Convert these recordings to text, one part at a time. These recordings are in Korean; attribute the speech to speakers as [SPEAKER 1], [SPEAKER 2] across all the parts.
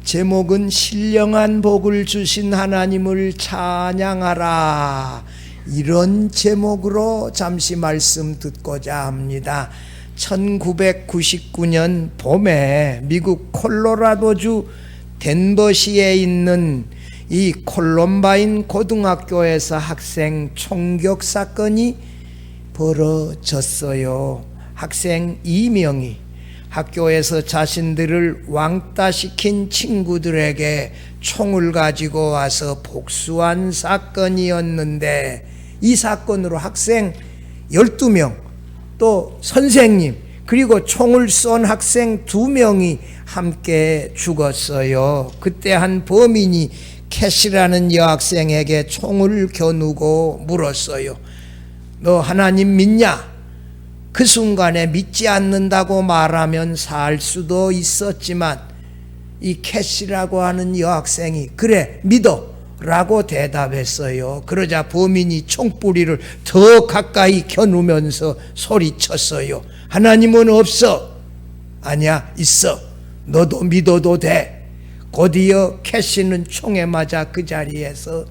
[SPEAKER 1] 제목은 신령한 복을 주신 하나님을 찬양하라. 이런 제목으로 잠시 말씀 듣고자 합니다. 1999년 봄에 미국 콜로라도주 덴버시에 있는 이 콜럼바인 고등학교에서 학생 총격 사건이 벌어졌어요. 학생 2명이 학교에서 자신들을 왕따시킨 친구들에게 총을 가지고 와서 복수한 사건이었는데, 이 사건으로 학생 12명, 또 선생님, 그리고 총을 쏜 학생 2명이 함께 죽었어요. 그때 한 범인이 캐시라는 여학생에게 총을 겨누고 물었어요. 너 하나님 믿냐? 그 순간에 믿지 않는다고 말하면 살 수도 있었지만, 이 캐시라고 하는 여학생이 그래 믿어 라고 대답했어요. 그러자 범인이 총뿌리를 더 가까이 겨누면서 소리쳤어요. 하나님은 없어. 아니야, 있어. 너도 믿어도 돼. 곧이어 캐시는 총에 맞아 그 자리에서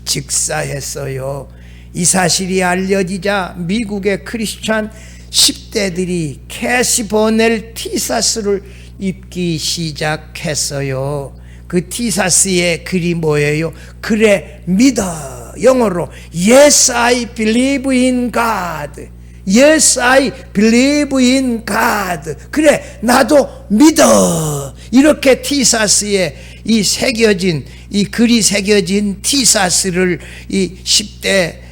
[SPEAKER 1] 직사했어요. 이 사실이 알려지자 미국의 크리스찬 10대들이 캐시 버넬 티셔츠를 입기 시작했어요. 그 티셔츠의 글이 뭐예요? 그래 믿어. 영어로 Yes, I believe in God. Yes, I believe in God. 그래 나도 믿어. 이렇게 티셔츠에 이 새겨진, 이 글이 새겨진 티셔츠를 이 10대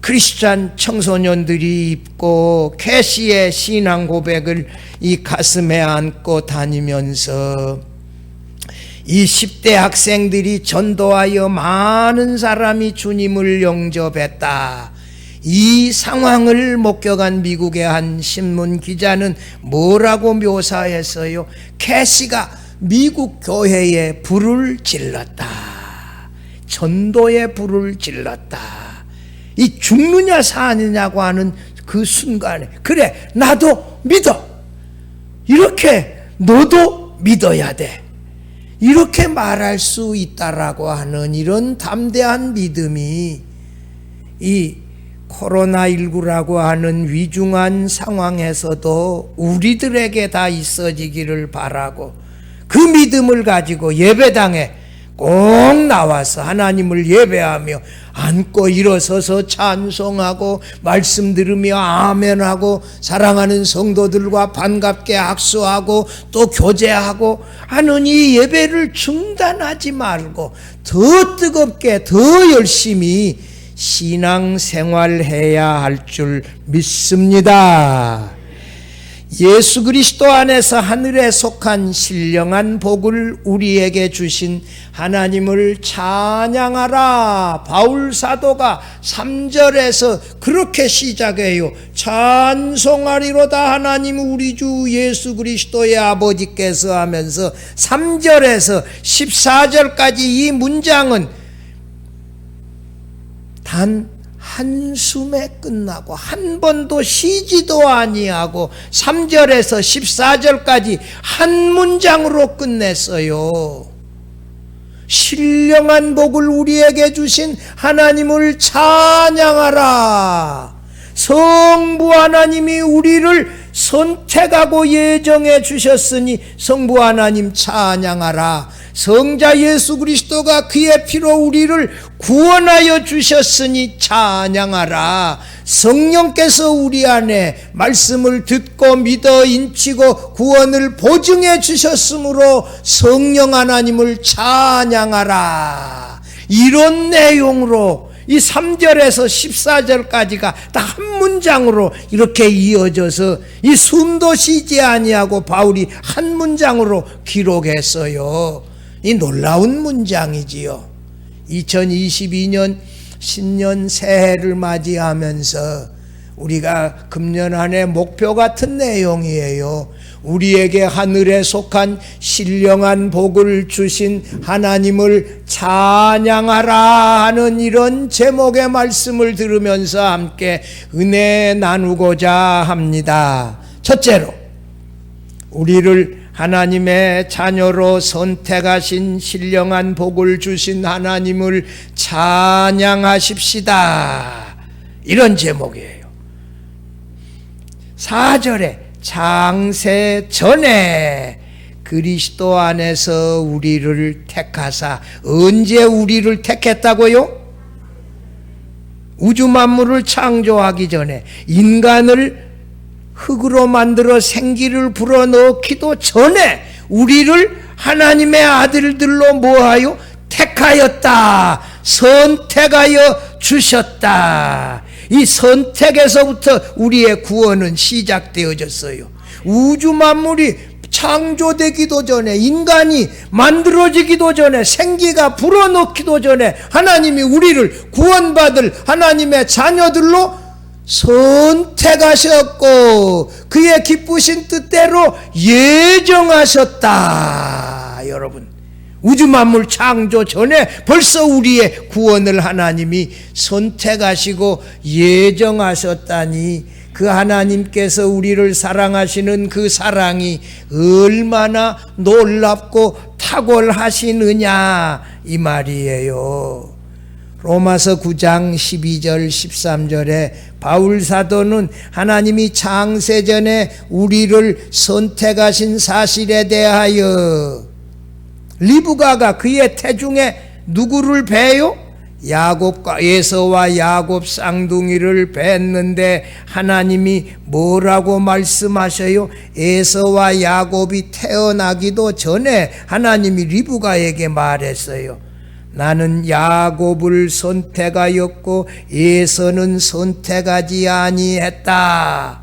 [SPEAKER 1] 크리스찬 청소년들이 입고 캐시의 신앙 고백을 이 가슴에 안고 다니면서 이 10대 학생들이 전도하여 많은 사람이 주님을 영접했다. 이 상황을 목격한 미국의 한 신문 기자는 뭐라고 묘사했어요? 캐시가 미국 교회에 불을 질렀다. 전도에 불을 질렀다. 이 죽느냐 사느냐고 하는 그 순간에 그래 나도 믿어. 이렇게 너도 믿어야 돼. 이렇게 말할 수 있다라고 하는 이런 담대한 믿음이 이 코로나19라고 하는 위중한 상황에서도 우리들에게 다 있어지기를 바라고, 그 믿음을 가지고 예배당에 꼭 나와서 하나님을 예배하며 앉고 일어서서 찬송하고 말씀 들으며 아멘하고 사랑하는 성도들과 반갑게 악수하고 또 교제하고 하는 이 예배를 중단하지 말고 더 뜨겁게 더 열심히 신앙생활해야 할 줄 믿습니다. 예수 그리스도 안에서 하늘에 속한 신령한 복을 우리에게 주신 하나님을 찬양하라. 바울 사도가 3절에서 그렇게 시작해요. 찬송하리로다 하나님 우리 주 예수 그리스도의 아버지께서 하면서 3절에서 14절까지 이 문장은 단 한숨에 끝나고 한 번도 쉬지도 아니하고 3절에서 14절까지 한 문장으로 끝냈어요. 신령한 복을 우리에게 주신 하나님을 찬양하라. 성부 하나님이 우리를 선택하고 예정해 주셨으니 성부 하나님 찬양하라. 성자 예수 그리스도가 그의 피로 우리를 구원하여 주셨으니 찬양하라. 성령께서 우리 안에 말씀을 듣고 믿어 인치고 구원을 보증해 주셨으므로 성령 하나님을 찬양하라. 이런 내용으로 이 3절에서 14절까지가 다 한 문장으로 이렇게 이어져서 이 숨도 쉬지 아니하고 바울이 한 문장으로 기록했어요. 이 놀라운 문장이지요. 2022년 신년 새해를 맞이하면서 우리가 금년 한 해 목표 같은 내용이에요. 우리에게 하늘에 속한 신령한 복을 주신 하나님을 찬양하라 하는 이런 제목의 말씀을 들으면서 함께 은혜 나누고자 합니다. 첫째로, 우리를 하나님의 자녀로 선택하신 신령한 복을 주신 하나님을 찬양하십시다. 이런 제목이에요. 4절에 창세 전에 그리스도 안에서 우리를 택하사. 언제 우리를 택했다고요? 우주 만물을 창조하기 전에, 인간을 흙으로 만들어 생기를 불어넣기도 전에 우리를 하나님의 아들들로 뭐하여? 택하였다. 선택하여 주셨다. 이 선택에서부터 우리의 구원은 시작되어졌어요. 우주 만물이 창조되기도 전에, 인간이 만들어지기도 전에, 생기가 불어넣기도 전에 하나님이 우리를 구원받을 하나님의 자녀들로 선택하셨고 그의 기쁘신 뜻대로 예정하셨다. 여러분, 우주 만물 창조 전에 벌써 우리의 구원을 하나님이 선택하시고 예정하셨다니, 그 하나님께서 우리를 사랑하시는 그 사랑이 얼마나 놀랍고 탁월하시느냐 이 말이에요. 로마서 9장 12절 13절에 바울 사도는 하나님이 창세전에 우리를 선택하신 사실에 대하여, 리브가가 그의 태중에 누구를 뵈요? 야곱과 에서와 야곱 쌍둥이를 뵀는데 하나님이 뭐라고 말씀하셔요? 에서와 야곱이 태어나기도 전에 하나님이 리브가에게 말했어요. 나는 야곱을 선택하였고 에서는 선택하지 아니했다.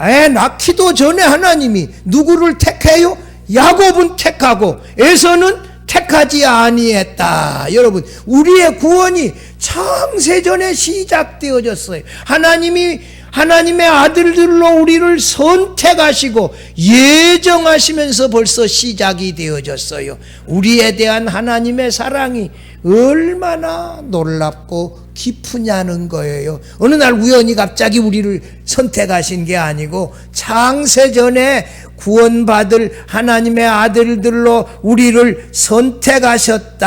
[SPEAKER 1] 애 낳기도 전에 하나님이 누구를 택해요? 야곱은 택하고 에서는 택하지 아니했다. 여러분, 우리의 구원이 창세전에 시작되어졌어요. 하나님이 하나님의 아들들로 우리를 선택하시고 예정하시면서 벌써 시작이 되어졌어요. 우리에 대한 하나님의 사랑이 얼마나 놀랍고 깊으냐는 거예요. 어느 날 우연히 갑자기 우리를 선택하신 게 아니고 창세전에 구원받을 하나님의 아들들로 우리를 선택하셨다.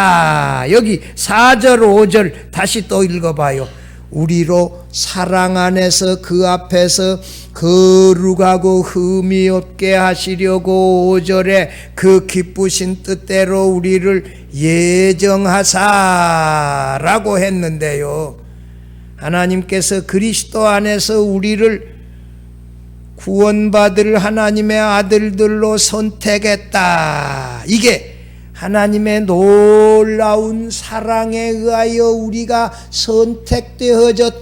[SPEAKER 1] 여기 4절 5절 다시 또 읽어봐요. 우리로 사랑 안에서 그 앞에서 거룩하고 흠이 없게 하시려고 5절에 그 기쁘신 뜻대로 우리를 예정하사라고 했는데요. 하나님께서 그리스도 안에서 우리를 구원받을 하나님의 아들들로 선택했다. 이게 하나님의 놀라운 사랑에 의하여 우리가 선택되어졌다.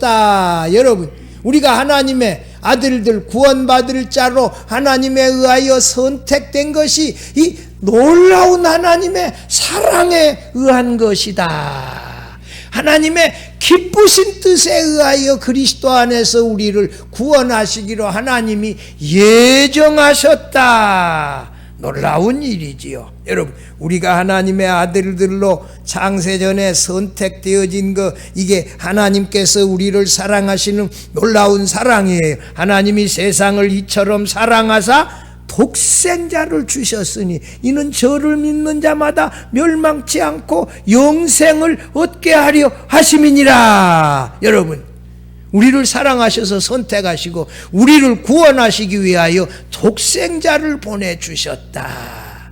[SPEAKER 1] 여러분, 우리가 하나님의 아들들, 구원받을 자로 하나님에 의하여 선택된 것이 이 놀라운 하나님의 사랑에 의한 것이다. 하나님의 기쁘신 뜻에 의하여 그리스도 안에서 우리를 구원하시기로 하나님이 예정하셨다. 놀라운 일이지요. 여러분, 우리가 하나님의 아들들로 창세전에 선택되어진 것, 이게 하나님께서 우리를 사랑하시는 놀라운 사랑이에요. 하나님이 세상을 이처럼 사랑하사 독생자를 주셨으니 이는 저를 믿는 자마다 멸망치 않고 영생을 얻게 하려 하심이니라. 여러분, 우리를 사랑하셔서 선택하시고 우리를 구원하시기 위하여 독생자를 보내주셨다.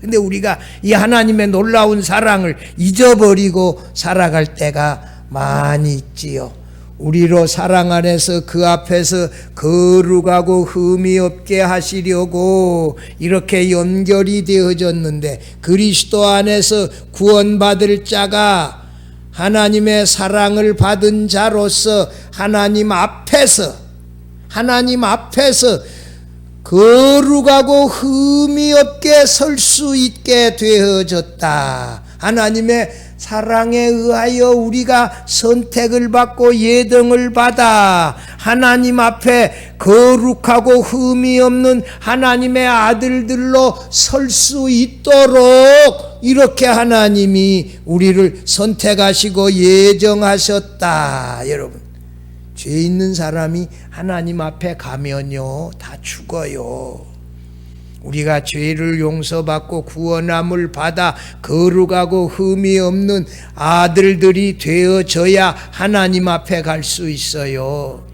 [SPEAKER 1] 근데 우리가 이 하나님의 놀라운 사랑을 잊어버리고 살아갈 때가 많이 있지요. 우리로 사랑 안에서 그 앞에서 거룩하고 흠이 없게 하시려고 이렇게 연결이 되어졌는데, 그리스도 안에서 구원받을 자가 하나님의 사랑을 받은 자로서 하나님 앞에서 거룩하고 흠이 없게 설 수 있게 되어졌다. 하나님의 사랑에 의하여 우리가 선택을 받고 예정을 받아 하나님 앞에 거룩하고 흠이 없는 하나님의 아들들로 설 수 있도록 이렇게 하나님이 우리를 선택하시고 예정하셨다. 여러분, 죄 있는 사람이 하나님 앞에 가면요 다 죽어요. 우리가 죄를 용서받고 구원함을 받아 거룩하고 흠이 없는 아들들이 되어져야 하나님 앞에 갈 수 있어요.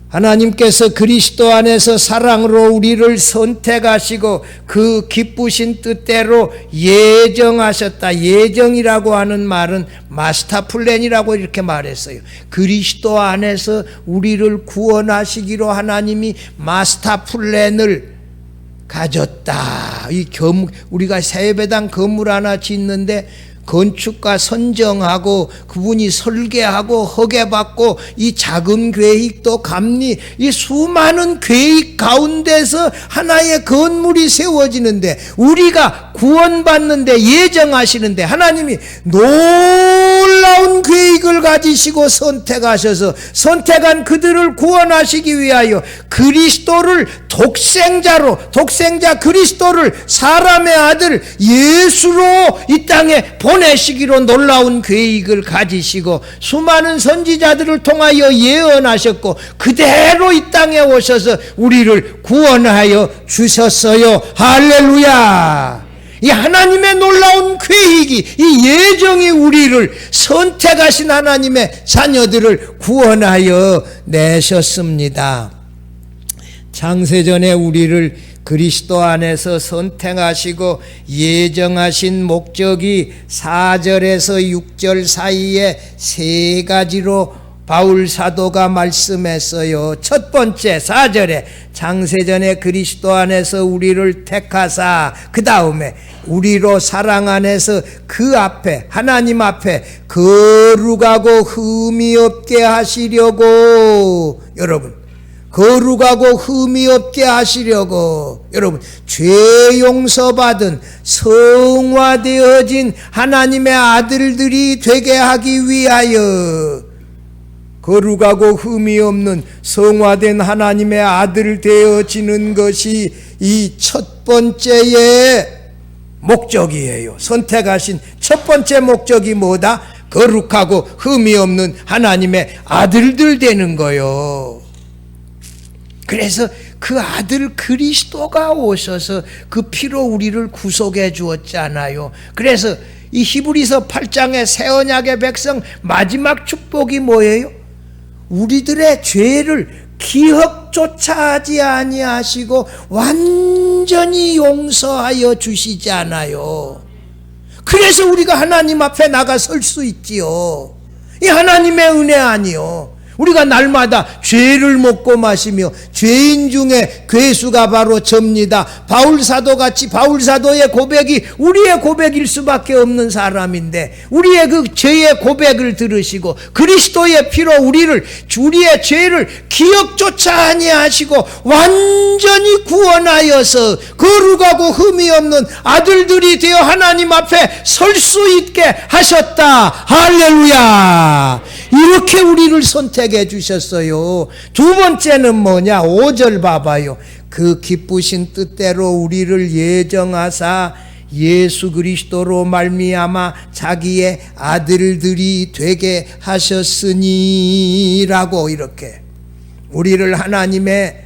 [SPEAKER 1] 하나님께서 그리스도 안에서 사랑으로 우리를 선택하시고 그 기쁘신 뜻대로 예정하셨다. 예정이라고 하는 말은 마스터 플랜이라고 이렇게 말했어요. 그리스도 안에서 우리를 구원하시기로 하나님이 마스터 플랜을 가졌다. 우리가 새예배당 건물 하나 짓는데 건축가 선정하고 그분이 설계하고 허가받고 이 자금 계획도 감리, 이 수많은 계획 가운데서 하나의 건물이 세워지는데, 우리가 구원받는데 예정하시는데 하나님이 놀라운 계획을 가지시고 선택하셔서 선택한 그들을 구원하시기 위하여 그리스도를 독생자 그리스도를 사람의 아들 예수로 이 땅에 보내시기로 놀라운 계획을 가지시고 수많은 선지자들을 통하여 예언하셨고 그대로 이 땅에 오셔서 우리를 구원하여 주셨어요. 할렐루야. 이 하나님의 놀라운 계획이, 이 예정이 우리를 선택하신 하나님의 자녀들을 구원하여 내셨습니다. 창세전에 우리를 그리스도 안에서 선택하시고 예정하신 목적이 4절에서 6절 사이에 세 가지로 바울 사도가 말씀했어요. 첫 번째 4절에 창세전에 그리스도 안에서 우리를 택하사, 그 다음에 우리로 사랑 안에서 그 앞에 하나님 앞에 거룩하고 흠이 없게 하시려고, 여러분 거룩하고 흠이 없게 하시려고, 여러분 죄 용서받은 성화되어진 하나님의 아들들이 되게 하기 위하여, 거룩하고 흠이 없는 성화된 하나님의 아들 되어지는 것이 이 첫 번째의 목적이에요. 선택하신 첫 번째 목적이 뭐다? 거룩하고 흠이 없는 하나님의 아들들 되는 거요. 그래서 그 아들 그리스도가 오셔서 그 피로 우리를 구속해 주었잖아요. 그래서 이 히브리서 8장의 새 언약의 백성 마지막 축복이 뭐예요? 우리들의 죄를 기억조차 하지 아니하시고 완전히 용서하여 주시지 않아요. 그래서 우리가 하나님 앞에 나가 설 수 있지요. 이 하나님의 은혜 아니요. 우리가 날마다 죄를 먹고 마시며 죄인 중에 괴수가 바로 접니다. 바울 사도같이 바울 사도의 고백이 우리의 고백일 수밖에 없는 사람인데, 우리의 그 죄의 고백을 들으시고 그리스도의 피로 우리의 죄를 기억조차 아니하시고 완전히 구원하여서 거룩하고 흠이 없는 아들들이 되어 하나님 앞에 설 수 있게 하셨다. 할렐루야. 이렇게 우리를 선택해 주셨어요. 두 번째는 뭐냐? 5절 봐봐요. 그 기쁘신 뜻대로 우리를 예정하사 예수 그리스도로 말미암아 자기의 아들들이 되게 하셨으니라고, 이렇게 우리를 하나님의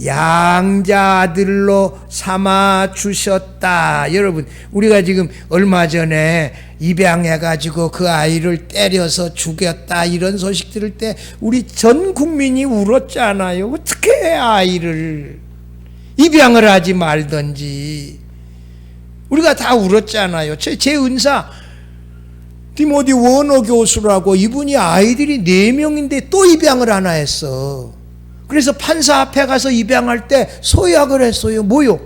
[SPEAKER 1] 양자 아들로 삼아 주셨다. 여러분, 우리가 지금 얼마 전에 입양해가지고 그 아이를 때려서 죽였다 이런 소식 들을 때 우리 전 국민이 울었잖아요. 어떻게 아이를 입양을 하지 말든지. 우리가 다 울었잖아요. 제 은사 디모디 원어 교수라고, 이분이 아이들이 4명인데 또 입양을 하나 했어. 그래서 판사 앞에 가서 입양할 때 서약을 했어요. 뭐요?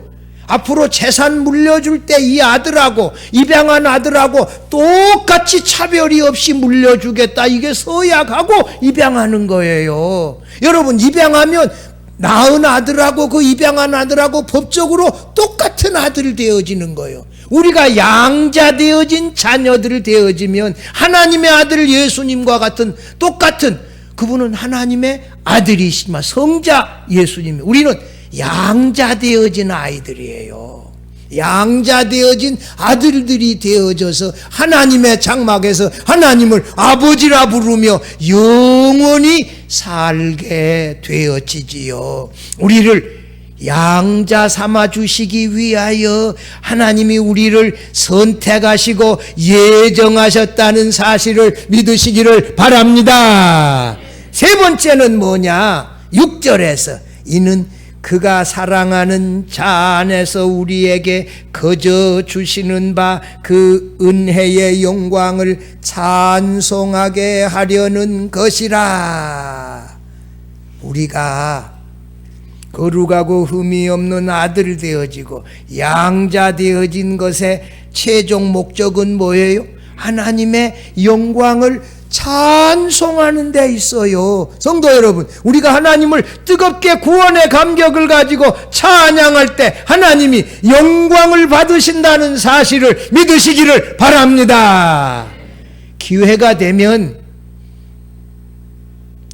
[SPEAKER 1] 앞으로 재산 물려줄 때 이 아들하고 입양한 아들하고 똑같이 차별이 없이 물려주겠다. 이게 서약하고 입양하는 거예요. 여러분, 입양하면 낳은 아들하고 그 입양한 아들하고 법적으로 똑같은 아들 되어지는 거예요. 우리가 양자 되어진 자녀들 되어지면 하나님의 아들 예수님과 같은 똑같은, 그분은 하나님의 아들이시지만 성자 예수님, 우리는 양자 되어진 아이들이에요. 양자 되어진 아들들이 되어져서 하나님의 장막에서 하나님을 아버지라 부르며 영원히 살게 되어지지요. 우리를 양자 삼아 주시기 위하여 하나님이 우리를 선택하시고 예정하셨다는 사실을 믿으시기를 바랍니다. 세 번째는 뭐냐? 6절에서 이는 그가 사랑하는 자 안에서 우리에게 거저 주시는 바 그 은혜의 영광을 찬송하게 하려는 것이라. 우리가 거룩하고 흠이 없는 아들 되어지고 양자 되어진 것의 최종 목적은 뭐예요? 하나님의 영광을 찬송하는 데 있어요. 성도 여러분, 우리가 하나님을 뜨겁게 구원의 감격을 가지고 찬양할 때 하나님이 영광을 받으신다는 사실을 믿으시기를 바랍니다. 기회가 되면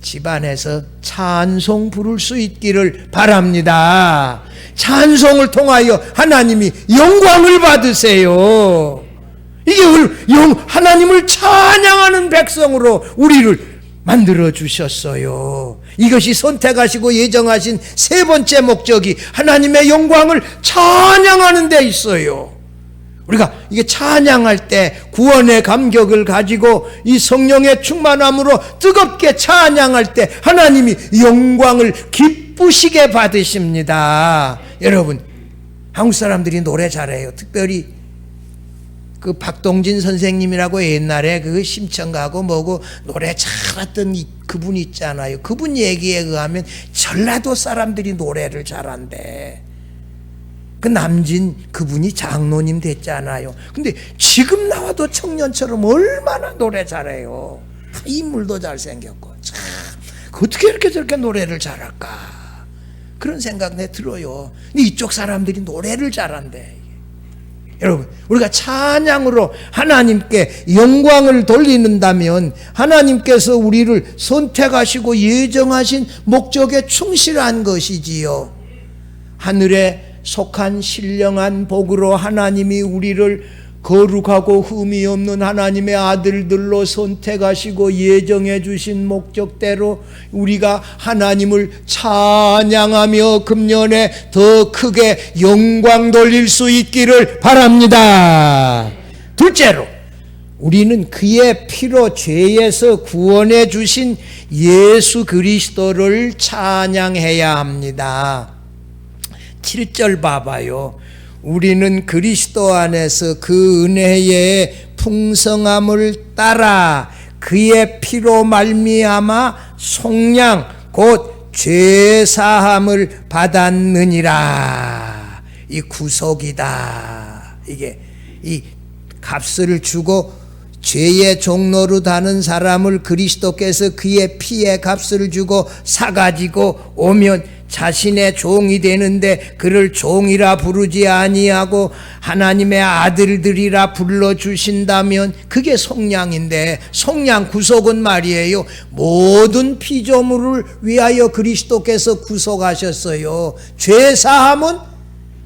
[SPEAKER 1] 집안에서 찬송 부를 수 있기를 바랍니다. 찬송을 통하여 하나님이 영광을 받으세요. 이게 하나님을 찬양하는 백성으로 우리를 만들어 주셨어요. 이것이 선택하시고 예정하신 세 번째 목적이 하나님의 영광을 찬양하는 데 있어요. 우리가 이게 찬양할 때 구원의 감격을 가지고 이 성령의 충만함으로 뜨겁게 찬양할 때 하나님이 영광을 기쁘시게 받으십니다. 여러분, 한국 사람들이 노래 잘해요. 특별히 그 박동진 선생님이라고 옛날에 그 심청가고 뭐고 노래 잘했던 그분 있잖아요. 그분 얘기에 의하면 전라도 사람들이 노래를 잘한대. 그 남진 그분이 장로님 됐잖아요. 근데 지금 나와도 청년처럼 얼마나 노래 잘해요. 인물도 잘생겼고 참 어떻게 이렇게 저렇게 노래를 잘할까 그런 생각 내 들어요. 근데 이쪽 사람들이 노래를 잘한대. 여러분, 우리가 찬양으로 하나님께 영광을 돌리는다면 하나님께서 우리를 선택하시고 예정하신 목적에 충실한 것이지요. 하늘에 속한 신령한 복으로 하나님이 우리를 거룩하고 흠이 없는 하나님의 아들들로 선택하시고 예정해 주신 목적대로 우리가 하나님을 찬양하며 금년에 더 크게 영광 돌릴 수 있기를 바랍니다. 둘째로, 우리는 그의 피로 죄에서 구원해 주신 예수 그리스도를 찬양해야 합니다. 7절 봐봐요. 우리는 그리스도 안에서 그 은혜의 풍성함을 따라 그의 피로 말미암아 속량 곧 죄사함을 받았느니라. 이 구속이다. 이게 이 값을 주고 죄의 종로로 다는 사람을 그리스도께서 그의 피의 값을 주고 사가지고 오면 자신의 종이 되는데 그를 종이라 부르지 아니하고 하나님의 아들들이라 불러주신다면 그게 속량인데, 속량 구속은 말이에요, 모든 피조물을 위하여 그리스도께서 구속하셨어요. 죄사함은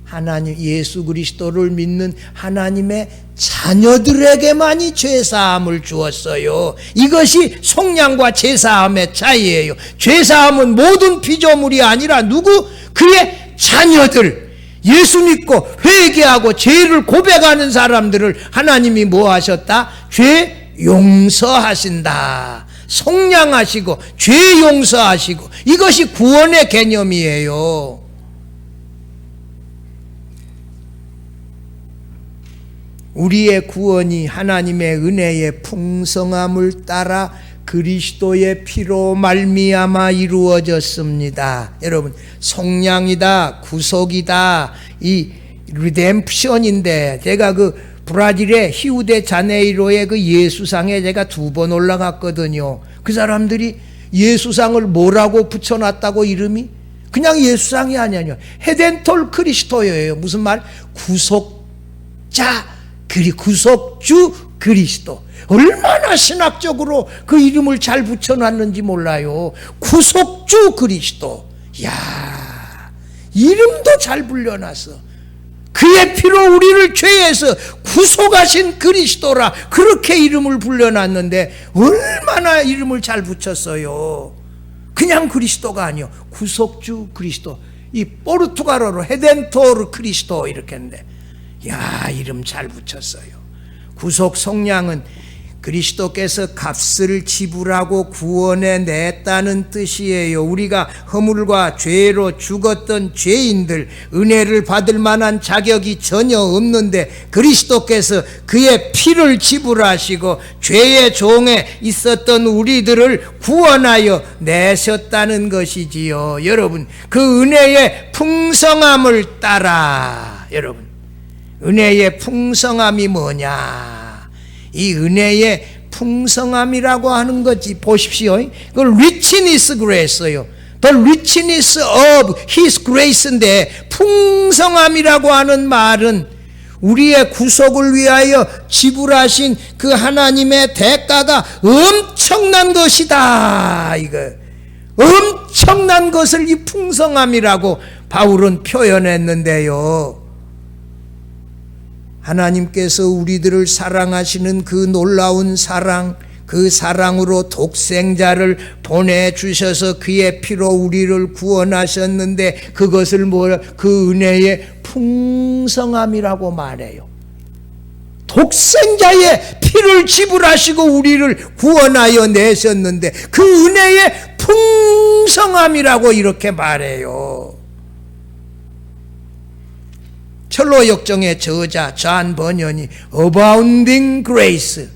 [SPEAKER 1] 하나님 예수 그리스도를 믿는 하나님의 자녀들에게만이 죄사함을 주었어요. 이것이 속량과 죄사함의 차이예요. 죄사함은 모든 피조물이 아니라 누구? 그의 자녀들, 예수 믿고 회개하고 죄를 고백하는 사람들을 하나님이 뭐 하셨다? 죄 용서하신다. 속량하시고 죄 용서하시고, 이것이 구원의 개념이에요. 우리의 구원이 하나님의 은혜의 풍성함을 따라 그리스도의 피로 말미암아 이루어졌습니다. 여러분, 속량이다, 구속이다, 이 리뎀프션인데, 제가 그 브라질의 히우데자네이로의 그 예수상에 제가 2번 올라갔거든요. 그 사람들이 예수상을 뭐라고 붙여놨다고 이름이? 그냥 예수상이 아니에요. 헤덴톨 크리스토예요. 무슨 말? 구속자, 구속주 그리스도. 얼마나 신학적으로 그 이름을 잘 붙여놨는지 몰라요. 구속주 그리스도. 야, 이름도 잘 불려놨어. 그의 피로 우리를 죄에서 구속하신 그리스도라, 그렇게 이름을 불려놨는데 얼마나 이름을 잘 붙였어요. 그냥 그리스도가 아니요, 구속주 그리스도. 이 포르투갈어로 헤덴토르 크리스토 이렇게 했는데, 야, 이름 잘 붙였어요. 구속 속량은 그리스도께서 값을 지불하고 구원해 냈다는 뜻이에요. 우리가 허물과 죄로 죽었던 죄인들, 은혜를 받을 만한 자격이 전혀 없는데 그리스도께서 그의 피를 지불하시고 죄의 종에 있었던 우리들을 구원하여 내셨다는 것이지요. 여러분, 그 은혜의 풍성함을 따라, 여러분, 은혜의 풍성함이 뭐냐? 이 은혜의 풍성함이라고 하는 거지. 보십시오. 그걸 richness 그랬어요. The richness of His grace인데, 풍성함이라고 하는 말은 우리의 구속을 위하여 지불하신 그 하나님의 대가가 엄청난 것이다. 이거 엄청난 것을 이 풍성함이라고 바울은 표현했는데요. 하나님께서 우리들을 사랑하시는 그 놀라운 사랑, 그 사랑으로 독생자를 보내주셔서 그의 피로 우리를 구원하셨는데, 그것을 그 은혜의 풍성함이라고 말해요. 독생자의 피를 지불하시고 우리를 구원하여 내셨는데 그 은혜의 풍성함이라고 이렇게 말해요. 철로 역정의 저자 존 번연이 abounding grace,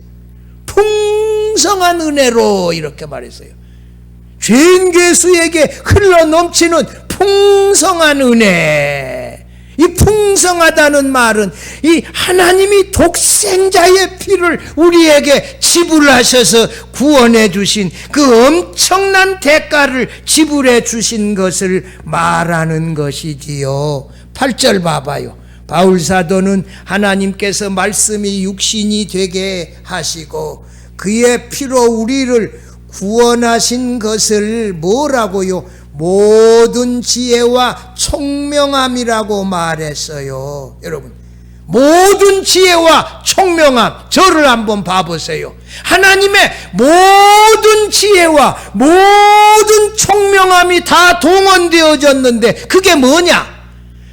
[SPEAKER 1] 풍성한 은혜로 이렇게 말했어요. 죄인 괴수에게 흘러넘치는 풍성한 은혜. 이 풍성하다는 말은 이 하나님이 독생자의 피를 우리에게 지불하셔서 구원해 주신 그 엄청난 대가를 지불해 주신 것을 말하는 것이지요. 8절 봐봐요. 바울 사도는 하나님께서 말씀이 육신이 되게 하시고 그의 피로 우리를 구원하신 것을 뭐라고요? 모든 지혜와 총명함이라고 말했어요. 여러분, 모든 지혜와 총명함, 저를 한번 봐보세요. 하나님의 모든 지혜와 모든 총명함이 다 동원되어졌는데 그게 뭐냐?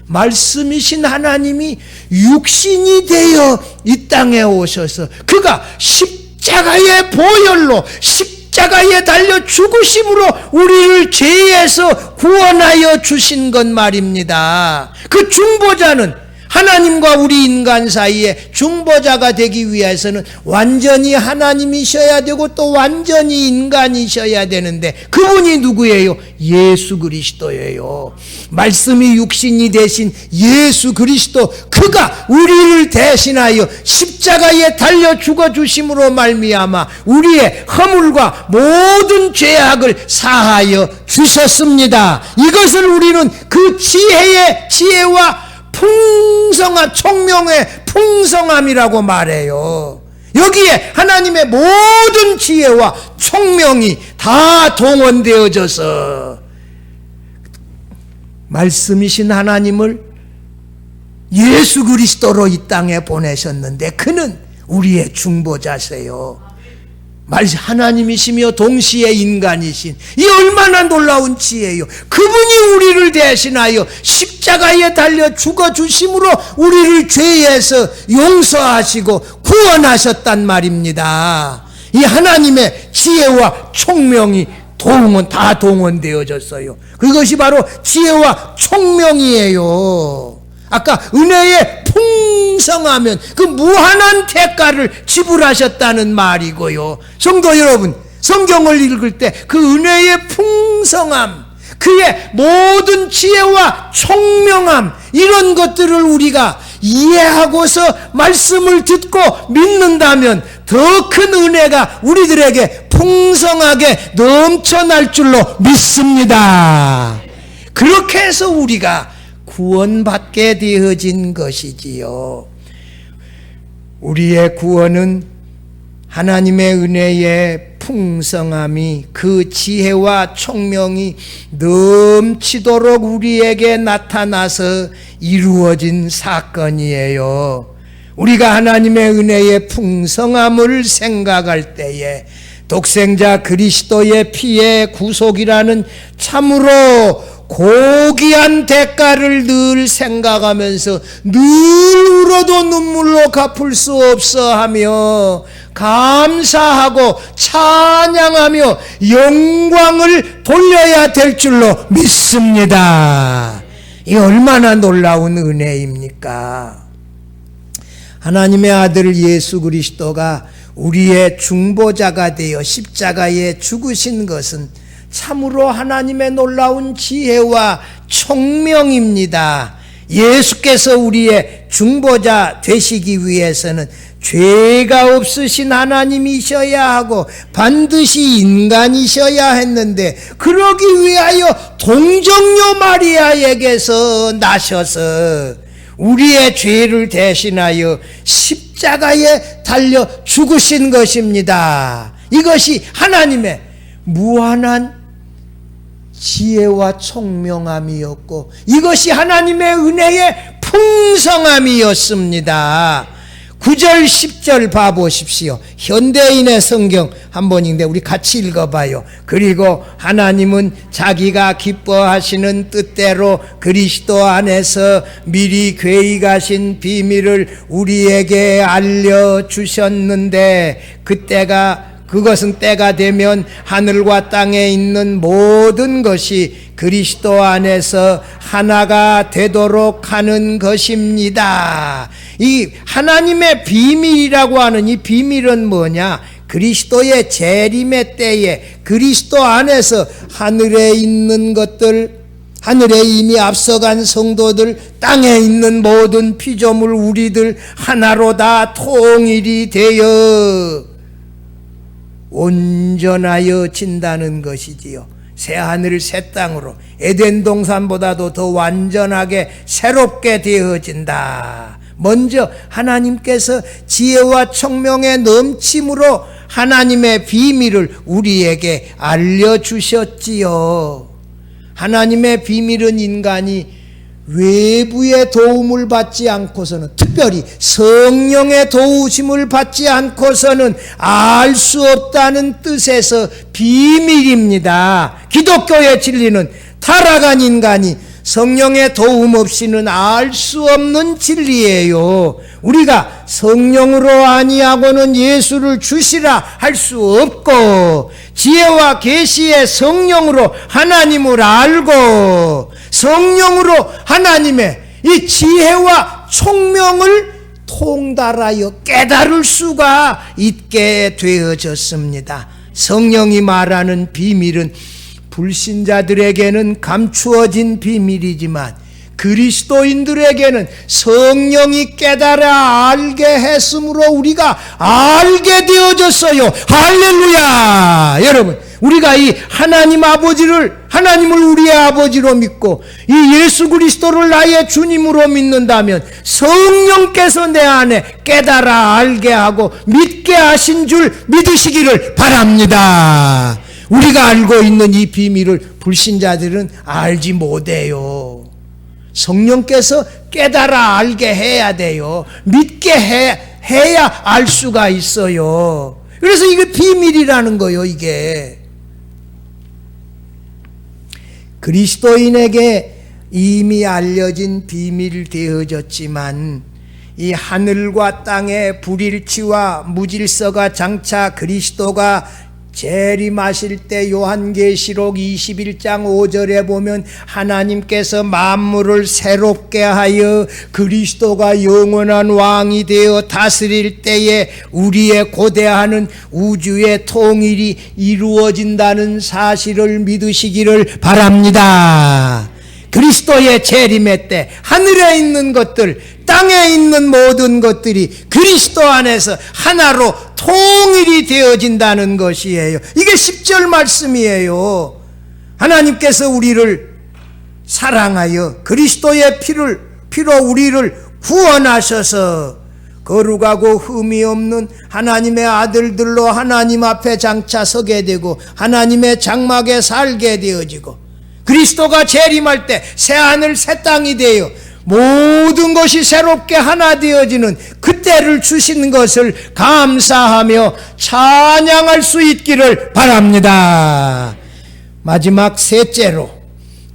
[SPEAKER 1] 말씀이신 하나님이 육신이 되어 이 땅에 오셔서 그가 십자가의 보혈로 십자가에 달려 죽으심으로 우리를 죄에서 구원하여 주신 것 말입니다. 그 중보자는 하나님과 우리 인간 사이에 중보자가 되기 위해서는 완전히 하나님이셔야 되고 또 완전히 인간이셔야 되는데 그분이 누구예요? 예수 그리스도예요. 말씀이 육신이 되신 예수 그리스도, 그가 우리를 대신하여 십자가에 달려 죽어주심으로 말미암아 우리의 허물과 모든 죄악을 사하여 주셨습니다. 이것을 우리는 그 지혜와 풍성한 총명의 풍성함이라고 말해요. 여기에 하나님의 모든 지혜와 총명이 다 동원되어져서 말씀이신 하나님을 예수 그리스도로 이 땅에 보내셨는데 그는 우리의 중보자세요. 하나님이시며 동시에 인간이신 이 얼마나 놀라운 지혜요. 그분이 우리를 대신하여 십자가에 달려 죽어주심으로 우리를 죄에서 용서하시고 구원하셨단 말입니다. 이 하나님의 지혜와 총명이 다 동원되어졌어요. 그것이 바로 지혜와 총명이에요. 아까 은혜의 풍성하면 그 무한한 대가를 지불하셨다는 말이고요. 성도 여러분, 성경을 읽을 때 그 은혜의 풍성함, 그의 모든 지혜와 총명함, 이런 것들을 우리가 이해하고서 말씀을 듣고 믿는다면 더 큰 은혜가 우리들에게 풍성하게 넘쳐날 줄로 믿습니다. 그렇게 해서 우리가 구원받게 되어진 것이지요. 우리의 구원은 하나님의 은혜의 풍성함이, 그 지혜와 총명이 넘치도록 우리에게 나타나서 이루어진 사건이에요. 우리가 하나님의 은혜의 풍성함을 생각할 때에 독생자 그리스도의 피의 구속이라는 참으로 고귀한 대가를 늘 생각하면서 늘 울어도 눈물로 갚을 수 없어 하며 감사하고 찬양하며 영광을 돌려야 될 줄로 믿습니다. 이 얼마나 놀라운 은혜입니까? 하나님의 아들 예수 그리스도가 우리의 중보자가 되어 십자가에 죽으신 것은 참으로 하나님의 놀라운 지혜와 총명입니다. 예수께서 우리의 중보자 되시기 위해서는 죄가 없으신 하나님이셔야 하고 반드시 인간이셔야 했는데, 그러기 위하여 동정녀 마리아에게서 나셔서 우리의 죄를 대신하여 십자가에 달려 죽으신 것입니다. 이것이 하나님의 무한한 지혜와 총명함이었고, 이것이 하나님의 은혜의 풍성함이었습니다. 9절 10절 봐보십시오. 현대인의 성경 한 번인데 우리 같이 읽어봐요. 그리고 하나님은 자기가 기뻐하시는 뜻대로 그리스도 안에서 미리 계획하신 비밀을 우리에게 알려주셨는데, 그것은 때가 되면 하늘과 땅에 있는 모든 것이 그리스도 안에서 하나가 되도록 하는 것입니다. 이 하나님의 비밀이라고 하는 이 비밀은 뭐냐? 그리스도의 재림의 때에 그리스도 안에서 하늘에 있는 것들, 하늘에 이미 앞서간 성도들, 땅에 있는 모든 피조물 우리들 하나로 다 통일이 되어 온전하여 진다는 것이지요. 새하늘 새 땅으로 에덴 동산보다도 더 완전하게 새롭게 되어진다. 먼저 하나님께서 지혜와 총명의 넘침으로 하나님의 비밀을 우리에게 알려주셨지요. 하나님의 비밀은 인간이 외부의 도움을 받지 않고서는, 특별히 성령의 도우심을 받지 않고서는 알 수 없다는 뜻에서 비밀입니다. 기독교의 진리는 타락한 인간이 성령의 도움 없이는 알 수 없는 진리예요. 우리가 성령으로 아니하고는 예수를 주시라 할 수 없고, 지혜와 계시의 성령으로 하나님을 알고 성령으로 하나님의 이 지혜와 총명을 통달하여 깨달을 수가 있게 되어졌습니다. 성령이 말하는 비밀은 불신자들에게는 감추어진 비밀이지만 그리스도인들에게는 성령이 깨달아 알게 했으므로 우리가 알게 되어졌어요. 할렐루야! 여러분, 우리가 이 하나님을 우리의 아버지로 믿고 이 예수 그리스도를 나의 주님으로 믿는다면 성령께서 내 안에 깨달아 알게 하고 믿게 하신 줄 믿으시기를 바랍니다. 우리가 알고 있는 이 비밀을 불신자들은 알지 못해요. 성령께서 깨달아 알게 해야 돼요. 믿게 해야 알 수가 있어요. 그래서 이게 비밀이라는 거예요. 이게 그리스도인에게 이미 알려진 비밀 되어졌지만, 이 하늘과 땅의 불일치와 무질서가 장차 그리스도가 재림하실 때 요한계시록 21장 5절에 보면 하나님께서 만물을 새롭게 하여 그리스도가 영원한 왕이 되어 다스릴 때에 우리의 고대하는 우주의 통일이 이루어진다는 사실을 믿으시기를 바랍니다. 그리스도의 재림의 때 하늘에 있는 것들, 땅에 있는 모든 것들이 그리스도 안에서 하나로 통일이 되어진다는 것이에요. 이게 10절 말씀이에요. 하나님께서 우리를 사랑하여 그리스도의 피로 우리를 구원하셔서 거룩하고 흠이 없는 하나님의 아들들로 하나님 앞에 장차 서게 되고 하나님의 장막에 살게 되어지고, 그리스도가 재림할 때 새하늘 새 땅이 되어 모든 것이 새롭게 하나 되어지는 그때를 주신 것을 감사하며 찬양할 수 있기를 바랍니다. 마지막 셋째로,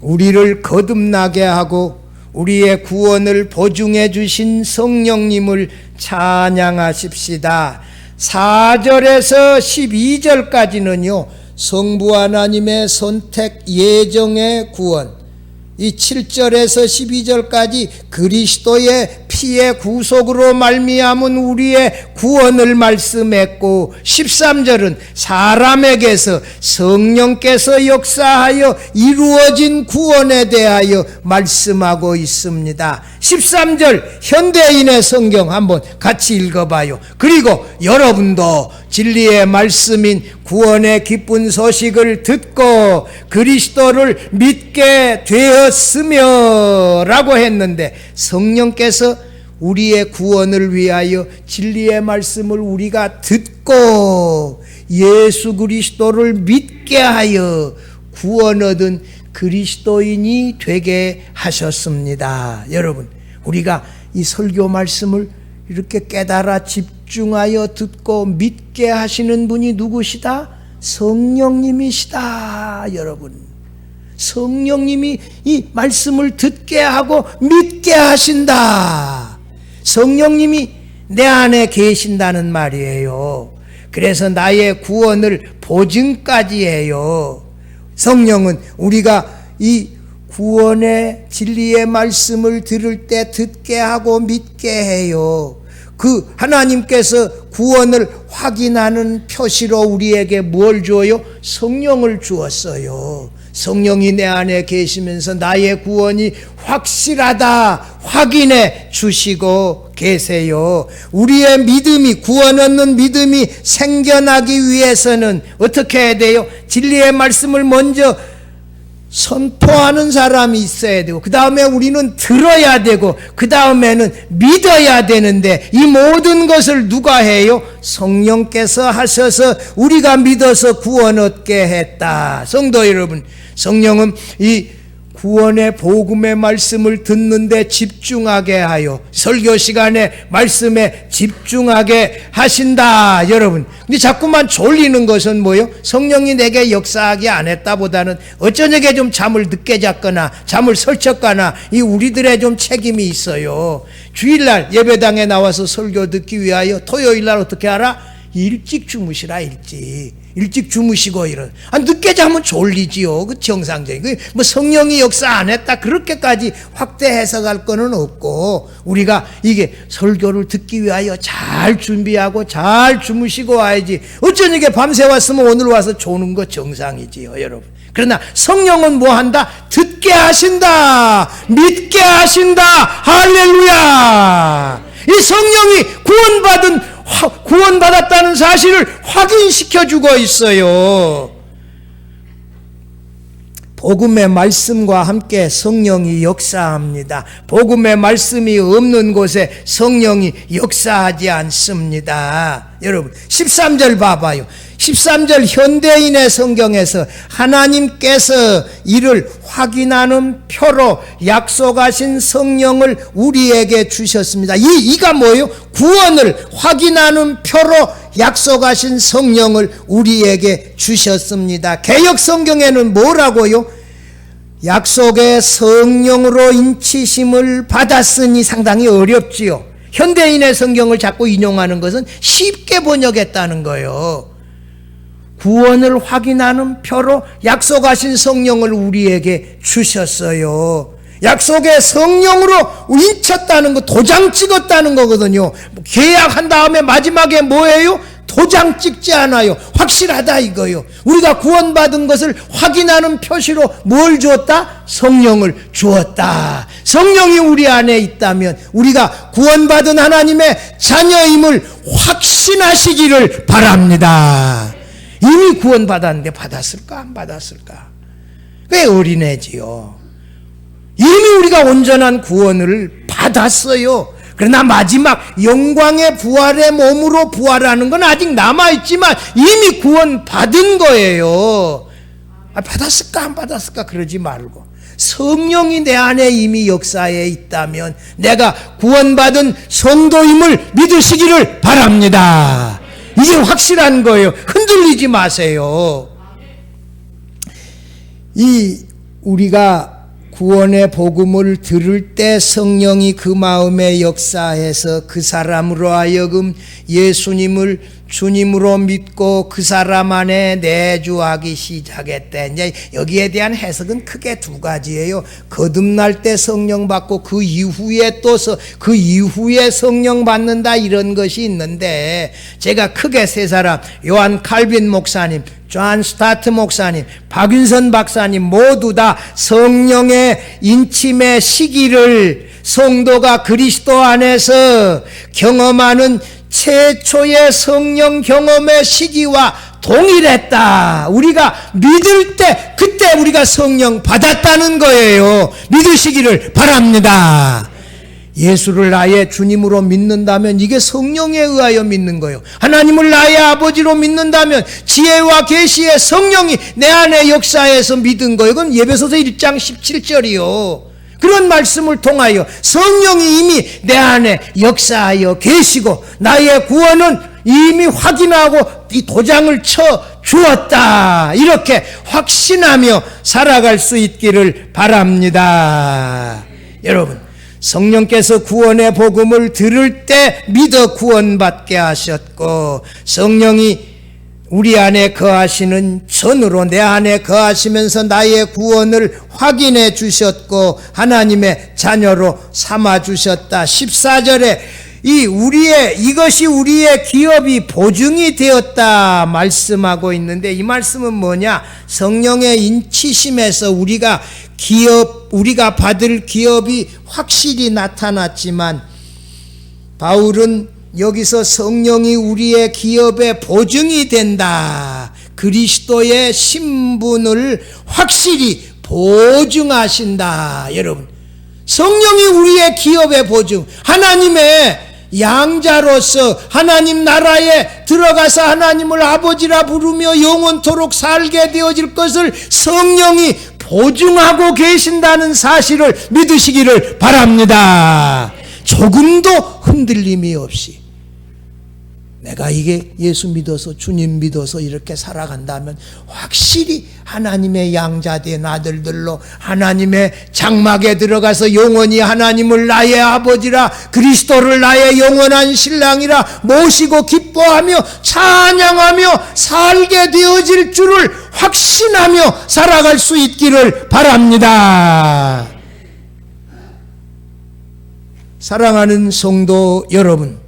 [SPEAKER 1] 우리를 거듭나게 하고 우리의 구원을 보증해 주신 성령님을 찬양하십시다. 4절에서 12절까지는요 성부 하나님의 선택 예정의 구원, 이 7절에서 12절까지 그리스도의 피의 구속으로 말미암은 우리의 구원을 말씀했고, 13절은 사람에게서 성령께서 역사하여 이루어진 구원에 대하여 말씀하고 있습니다. 13절 현대인의 성경 한번 같이 읽어봐요. 그리고 여러분도 진리의 말씀인 구원의 기쁜 소식을 듣고 그리스도를 믿게 되었으며 라고 했는데, 성령께서 우리의 구원을 위하여 진리의 말씀을 우리가 듣고 예수 그리스도를 믿게 하여 구원 얻은 그리스도인이 되게 하셨습니다. 여러분, 우리가 이 설교 말씀을 이렇게 깨달아 집중하여 듣고 믿게 하시는 분이 누구시다? 성령님이시다. 여러분, 성령님이 이 말씀을 듣게 하고 믿게 하신다. 성령님이 내 안에 계신다는 말이에요. 그래서 나의 구원을 보증까지 해요. 성령은 우리가 이 구원의 진리의 말씀을 들을 때 듣게 하고 믿게 해요. 그 하나님께서 구원을 확인하는 표시로 우리에게 뭘 주어요? 성령을 주었어요. 성령이 내 안에 계시면서 나의 구원이 확실하다 확인해 주시고 계세요. 우리의 믿음이, 구원 얻는 믿음이 생겨나기 위해서는 어떻게 해야 돼요? 진리의 말씀을 먼저 선포하는 사람이 있어야 되고, 그 다음에 우리는 들어야 되고, 그 다음에는 믿어야 되는데, 이 모든 것을 누가 해요? 성령께서 하셔서 우리가 믿어서 구원 얻게 했다. 성도 여러분, 성령은 이 구원의 복음의 말씀을 듣는데 집중하게 하여 설교 시간에 말씀에 집중하게 하신다. 여러분, 근데 자꾸만 졸리는 것은 뭐요? 성령이 내게 역사하게 안 했다보다는 어쩌냐게 좀 잠을 늦게 잤거나 잠을 설쳤거나 이 우리들의 좀 책임이 있어요. 주일날 예배당에 나와서 설교 듣기 위하여 토요일날 어떻게 하라? 일찍 주무시라. 일찍 주무시고 이런. 늦게 자면 졸리지요. 그 정상적인. 뭐 성령이 역사 안 했다 그렇게까지 확대 해석할 거는 없고, 우리가 이게 설교를 듣기 위하여 잘 준비하고 잘 주무시고 와야지. 어쩌니게 밤새 왔으면 오늘 와서 조는 거 정상이지요, 여러분. 그러나 성령은 뭐 한다? 듣게 하신다. 믿게 하신다. 할렐루야. 이 성령이 구원받았다는 사실을 확인시켜주고 있어요. 복음의 말씀과 함께 성령이 역사합니다. 복음의 말씀이 없는 곳에 성령이 역사하지 않습니다. 여러분, 13절 봐봐요. 13절 현대인의 성경에서 하나님께서 이를 확인하는 표로 약속하신 성령을 우리에게 주셨습니다. 이가 뭐예요? 구원을 확인하는 표로 약속하신 성령을 우리에게 주셨습니다. 개역 성경에는 뭐라고요? 약속의 성령으로 인치심을 받았으니. 상당히 어렵지요. 현대인의 성경을 자꾸 인용하는 것은 쉽게 번역했다는 거예요. 구원을 확인하는 표로 약속하신 성령을 우리에게 주셨어요. 약속의 성령으로 인쳤다는 거, 도장 찍었다는 거거든요. 계약한 다음에 마지막에 뭐예요? 도장 찍지 않아요. 확실하다 이거요. 우리가 구원받은 것을 확인하는 표시로 뭘 주었다? 성령을 주었다. 성령이 우리 안에 있다면 우리가 구원받은 하나님의 자녀임을 확신하시기를 바랍니다. 이미 구원받았는데 받았을까 안 받았을까? 왜 어린애지요? 이미 우리가 온전한 구원을 받았어요. 그러나 마지막 영광의 부활의 몸으로 부활하는 건 아직 남아있지만 이미 구원 받은 거예요. 받았을까 안 받았을까 그러지 말고, 성령이 내 안에 이미 역사에 있다면 내가 구원받은 성도임을 믿으시기를 바랍니다. 이게 확실한 거예요. 흔들리지 마세요. 우리가 구원의 복음을 들을 때 성령이 그 마음에 역사해서 그 사람으로 하여금 예수님을 주님으로 믿고 그 사람 안에 내주하기 시작했대. 이제 여기에 대한 해석은 크게 두 가지예요. 거듭날 때 성령 받고 그 이후에 그 이후에 성령 받는다, 이런 것이 있는데, 제가 크게 세 사람, 요한 칼빈 목사님, 존 스타트 목사님, 박윤선 박사님 모두 다 성령의 인침의 시기를 성도가 그리스도 안에서 경험하는 최초의 성령 경험의 시기와 동일했다. 우리가 믿을 때 그때 우리가 성령 받았다는 거예요. 믿으시기를 바랍니다. 예수를 나의 주님으로 믿는다면 이게 성령에 의하여 믿는 거예요. 하나님을 나의 아버지로 믿는다면 지혜와 계시의 성령이 내 안에 역사해서 믿은 거예요. 그건 예배소서 1장 17절이요. 그런 말씀을 통하여 성령이 이미 내 안에 역사하여 계시고 나의 구원은 이미 확인하고 이 도장을 쳐 주었다, 이렇게 확신하며 살아갈 수 있기를 바랍니다. 여러분, 성령께서 구원의 복음을 들을 때 믿어 구원받게 하셨고, 성령이 우리 안에 거하시는 전으로 내 안에 거하시면서 나의 구원을 확인해 주셨고 하나님의 자녀로 삼아 주셨다. 14절에 이것이 우리의 기업이 보증이 되었다 말씀하고 있는데, 이 말씀은 뭐냐? 성령의 인치심에서 우리가 받을 기업이 확실히 나타났지만, 바울은 여기서 성령이 우리의 기업의 보증이 된다, 그리스도의 신분을 확실히 보증하신다. 여러분, 성령이 우리의 기업의 보증, 하나님의 양자로서 하나님 나라에 들어가서 하나님을 아버지라 부르며 영원토록 살게 되어질 것을 성령이 보증하고 계신다는 사실을 믿으시기를 바랍니다. 조금도 흔들림이 없이 내가 이게 예수 믿어서 주님 믿어서 이렇게 살아간다면 확실히 하나님의 양자된 아들들로 하나님의 장막에 들어가서 영원히 하나님을 나의 아버지라 그리스도를 나의 영원한 신랑이라 모시고 기뻐하며 찬양하며 살게 되어질 줄을 확신하며 살아갈 수 있기를 바랍니다. 사랑하는 성도 여러분,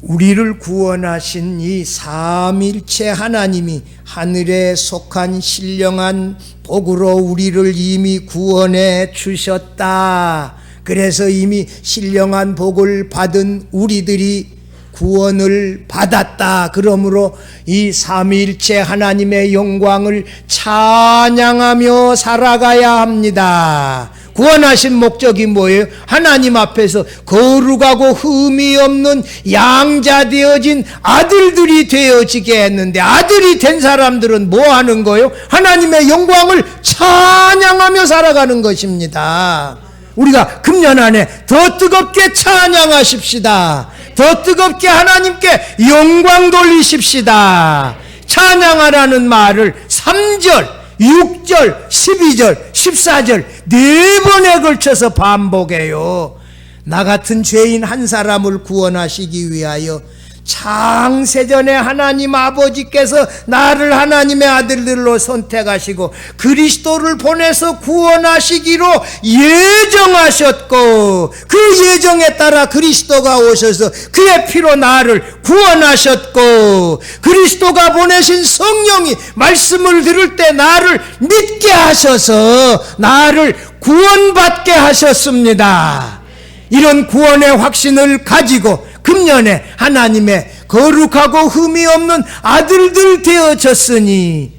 [SPEAKER 1] 우리를 구원하신 이 삼일체 하나님이 하늘에 속한 신령한 복으로 우리를 이미 구원해 주셨다. 그래서 이미 신령한 복을 받은 우리들이 구원을 받았다. 그러므로 이 삼위일체 하나님의 영광을 찬양하며 살아가야 합니다. 구원하신 목적이 뭐예요? 하나님 앞에서 거룩하고 흠이 없는 양자되어진 아들들이 되어지게 했는데, 아들이 된 사람들은 뭐 하는 거예요? 하나님의 영광을 찬양하며 살아가는 것입니다. 우리가 금년 안에 더 뜨겁게 찬양하십시다. 더 뜨겁게 하나님께 영광 돌리십시다. 찬양하라는 말을 3절, 6절, 12절, 14절 4번에 걸쳐서 반복해요. 나 같은 죄인 한 사람을 구원하시기 위하여 창세전에 하나님 아버지께서 나를 하나님의 아들들로 선택하시고 그리스도를 보내서 구원하시기로 예정하셨고, 그 예정에 따라 그리스도가 오셔서 그의 피로 나를 구원하셨고, 그리스도가 보내신 성령이 말씀을 들을 때 나를 믿게 하셔서 나를 구원받게 하셨습니다. 이런 구원의 확신을 가지고 금년에 하나님의 거룩하고 흠이 없는 아들들 되어졌으니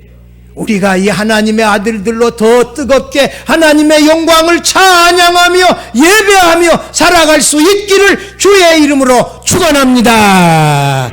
[SPEAKER 1] 우리가 이 하나님의 아들들로 더 뜨겁게 하나님의 영광을 찬양하며 예배하며 살아갈 수 있기를 주의 이름으로 축원합니다.